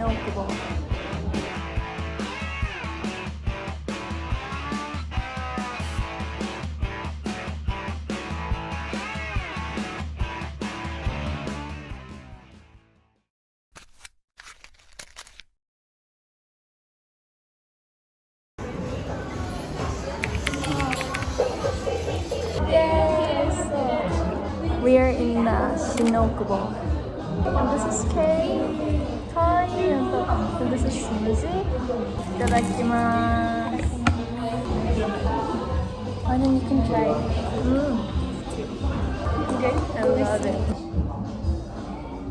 신혼부부. We are in Shinokubo. And this is Kay, Kai, and this is Suzy. Itadakimasu. And then you can try. Okay, I love it.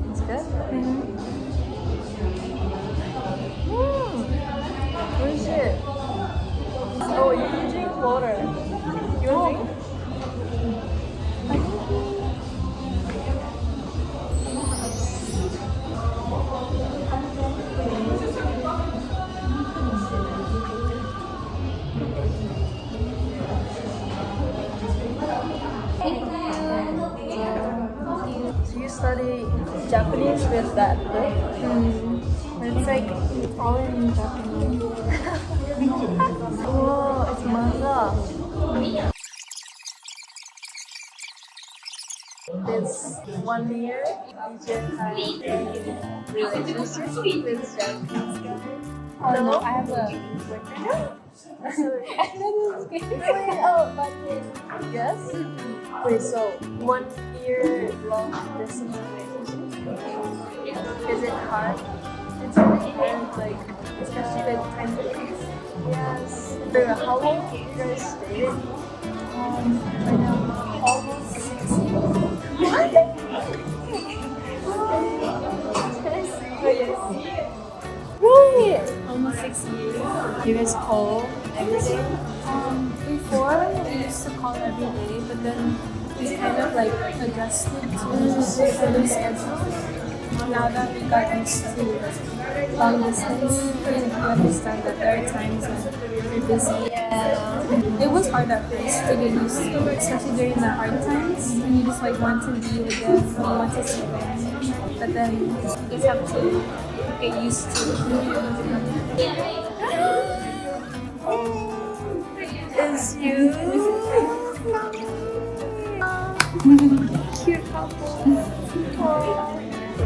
It's good? Where's it? Oh, you can drink water. You want to drink? So you study Japanese with that book? It's like all in Japanese. Oh, it's manga. This 1 year, teacher had a relationship with Japanese guy. Oh no, I have a boyfriend. Yes? Wait, so 1 year long distance relationship? Is it hard? It's really hard, like, especially with time difference. Yes. For how long do you guys stay? Right now, almost 6 years. What? Really? Almost 6 years. You guys call every day? Before we used to call every day, but then we kind of like adjusted to the schedule. Now that we got used to long distance, we understand that there are times when we're busy. Yeah. It was hard at first to get used to, especially during the hard times when you just like want to be with them, and you want to see them. But then you just have to get used to it. It's you. Cute couple.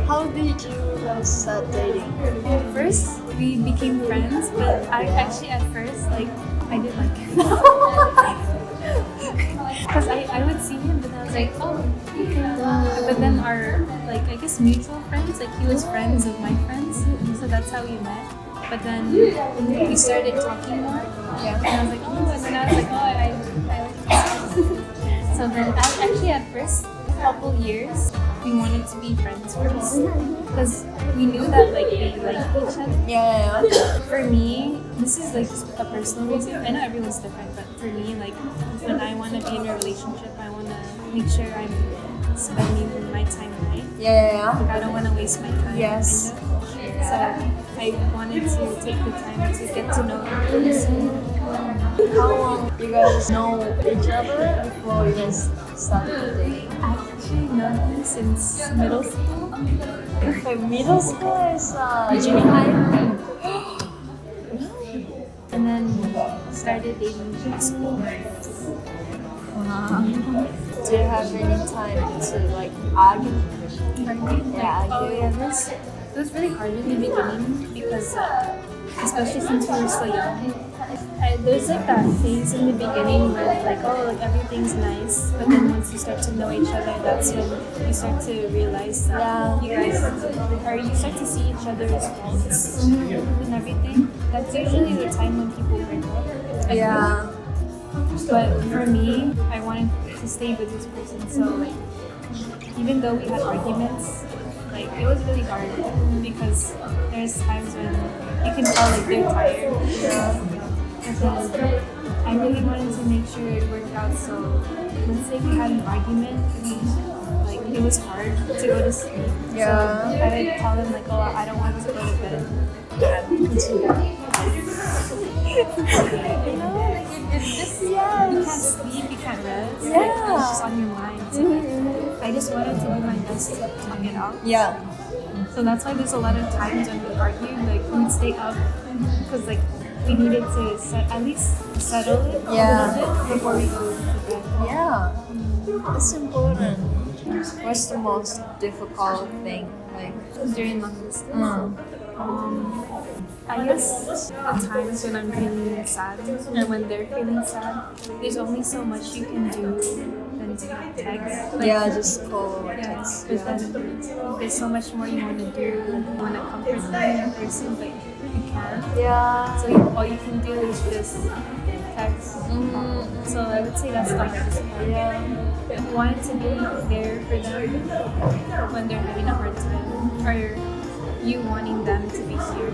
How did you guys start dating? First, we became friends, but I actually at first, like, I didn't like him. Because I would see him, but I was like, oh, okay. But then our, like, I guess mutual friends, like, he was friends of my friends, so that's how we met. But then we started talking more, and I was like, oh, and then I was like, oh, I like him. So then, actually at first, couple years, we wanted to be friends first because we knew that like we liked each other. Yeah. For me, this is like a personal reason. I know everyone's different, but for me, like when I want to be in a relationship, I want to make sure I'm spending my time right. Yeah. Like I don't want to waste my time. Yes. Kind of. So I wanted to take the time to get to know the person. How long you guys know each other before you guys started dating? I've actually known him since middle school. Okay, middle school is junior high. And then started dating in high school. Wow. Do you have any time to like argue? Yeah, Oh argue. yeah, it was really hard in the beginning because especially since we were so young. There's like that phase in the beginning where like, oh, like everything's nice, but then once you start to know each other, that's when you start to realize that you guys, or you start to see each other's faults and everything. That's usually the time when people break up. Yeah. But for me, I wanted to stay with this person, so like, even though we had arguments, like it was really hard because there's times when you can tell like they're tired. And then I really wanted to make sure it worked out. So let's say we had an argument, like it was hard to go to sleep. Yeah. So I would tell them like, oh, I don't want to go to bed. You know, like it's just you can't sleep, you can't rest. Yeah. Like, it's just on your mind. So I just wanted to do my best to talk it out. Yeah. So that's why there's a lot of times when we argued, like we'd stay up because like we needed to at least settle it a little bit before we go to bed. Yeah, it's important. What's the most difficult thing? Like, During long distance. I guess the times when I'm feeling sad or when they're feeling sad, there's only so much you can do than to text. Like, just call or yeah, text. but then there's so much more you want to do. You want to comfort them in person, but you can't. Yeah. So all you can do is just text. So I would say that's the hardest part. Yeah. You want to be there for them when they're having a hard time, or you wanting them to be here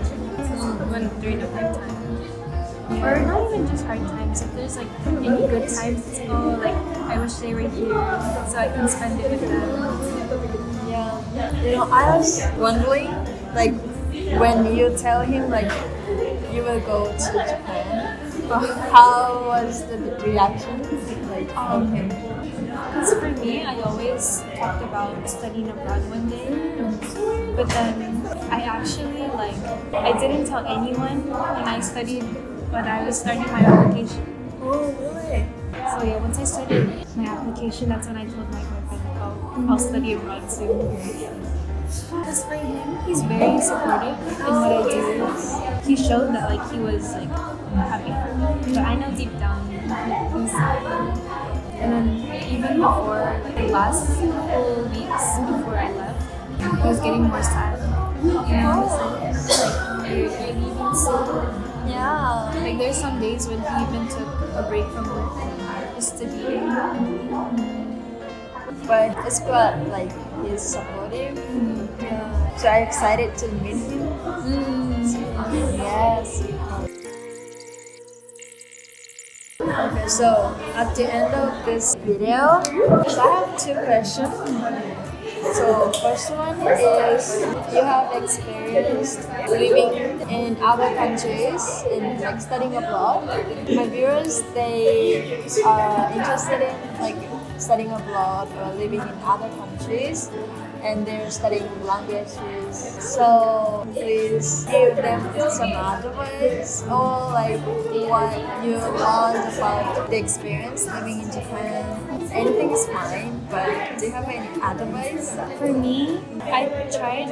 when during a hard time. Or not even just hard times, if there's like any good times, it's like I wish they were here so I can spend it with them. Yeah. I was wondering, like, when you tell him, like, you will go to Japan, how was the reaction? Like, okay. Because for me, I always talked about studying abroad one day, but then I actually I didn't tell anyone when I was starting my application. Oh, really? So yeah, once I started my application, that's when I told my boyfriend, I'll study abroad soon. Because for him, he's very supportive in what I do. He showed that he was happy for me, but I know deep down he's sad. And then even before the last couple weeks before I left, he was getting more sad. And you're leaving soon. Yeah. There's some days when he even took a break from work just to be there. But it's good, he's supportive. Yeah. So I'm excited to meet him. Yes. Okay, so at the end of this video, so I have two questions. So first one is, you have experienced living in other countries and studying abroad. My viewers, they are interested in studying abroad or living in other countries, and they're studying languages. So please give them some advice or what you learned about the experience living in Japan. Anything is fine, but do you have any advice? For me, I tried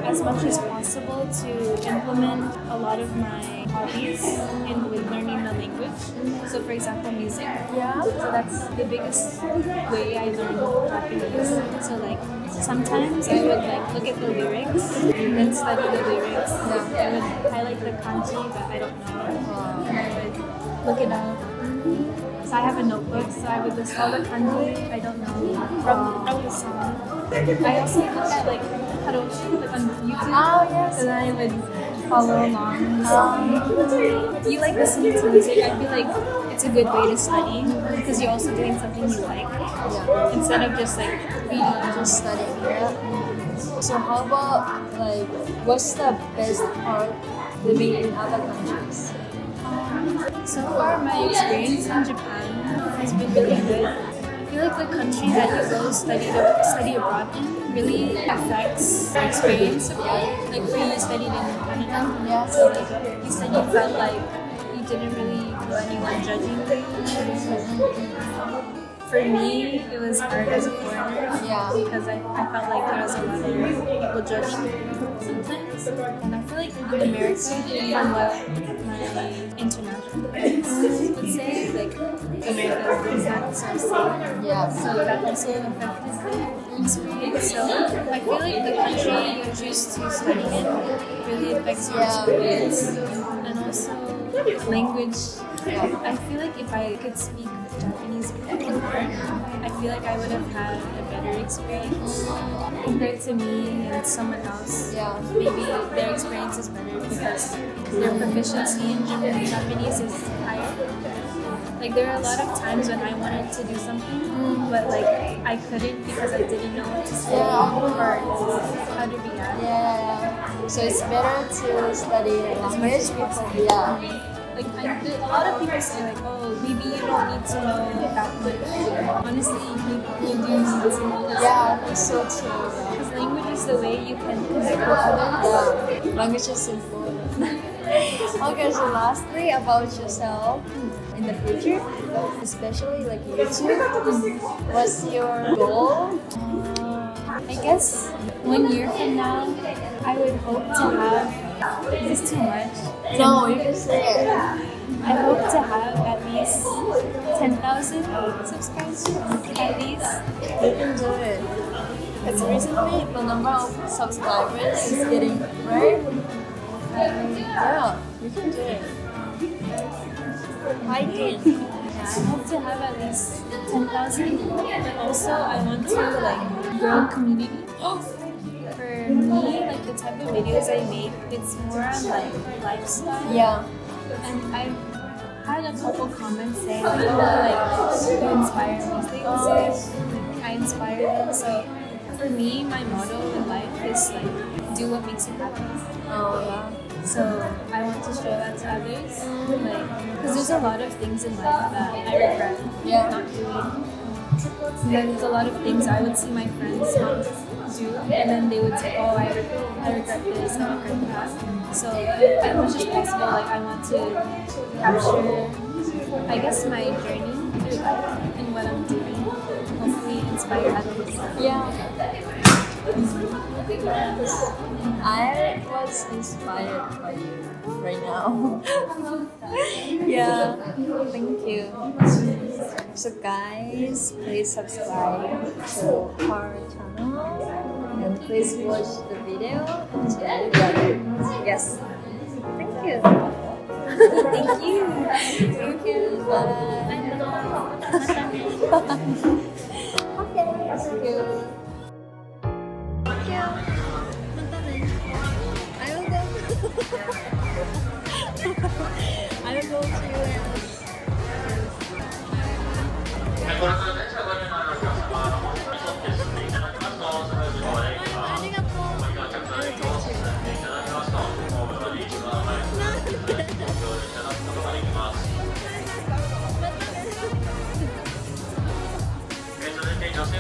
as much as possible to implement a lot of my hobbies with learning the language. So for example, music. Yeah. So that's the biggest way I learned Japanese. So sometimes I would look at the lyrics and study the lyrics. I would highlight the kanji that I don't know. And I would look it up. So I have a notebook, so I would list all the kanji I don't know from the song. I also look at karaoke on YouTube. Oh, yes. And then I would follow along the song. If you like listening to music, I feel like it's a good way to study because you're also doing something you like. Yeah. Instead of just reading. Just studying. Yeah. So how about what's the best part living in other countries? So far, my experience in Japan has been really good. I feel like the country that you go study abroad in really affects the experience abroad. For you, studied in Canada. Yeah. So you said you felt like you didn't really feel anyone judging you. For me, it was hard as a foreigner. Yeah. Because I felt like there was a lot of people judging me sometimes. And I feel like in America, from what my international friends would say, America is not so safe. Yeah. So that also affected my experience. So I feel like the country you choose to study in really affects your experience. And also language. I feel like if I could speak Japanese more, I feel like I would have had a better experience compared to me and someone else. Yeah. Maybe their experience is better because their proficiency in Japanese is higher. There are a lot of times when I wanted to do something, but I couldn't because I didn't know what to say or how to react. Yeah. So it's better to study language before. Yeah. A lot of people say oh, maybe you don't need to know that much. Honestly, you do need to know. Yeah, that's so true. Because language is the way you can connect with others. Yeah, language is important. Okay, so lastly, about yourself in the future, especially like YouTube, what's your goal? I guess 1 year from now, I would hope to have. Is this too much? No, you can say it. I hope to have at least 10,000 subscribers. At least. You can do it. Because recently the number of subscribers is getting right. Yeah, you can do it. I did. I hope to have at least 10,000, but also I want to like grow community. For me, like the type of videos I make, it's more on like lifestyle. Yeah. And I've had a couple comments saying like, oh, like you inspire me. They all say I inspire them. So for me, my motto in life is like do what makes you happy. Oh yeah. So I want to show that to others, like, because there's a lot of things in life that I regret not doing. And then there's a lot of things I would see my friends not do, and then they would say, "Oh, I regret this, I regret that." So as much as possible, like I want to capture, I guess, my journey through life and what I'm doing. Hopefully, inspire others. Yeah. I was inspired by you right now. Yeah, thank you. So guys, please subscribe to our channel and please watch the video until the end. Yes. Thank you. Thank you. Thank you. Bye. Okay, thank you. Thank you. I will go. I will go to US. ご覧ください。車両に乗られたお客様、沿って進んでいただきますと、スムーズにご来場、ご利用客の利用を進めていただきますと、ホームのリーチの前にご協力いただくことができます。続いて女性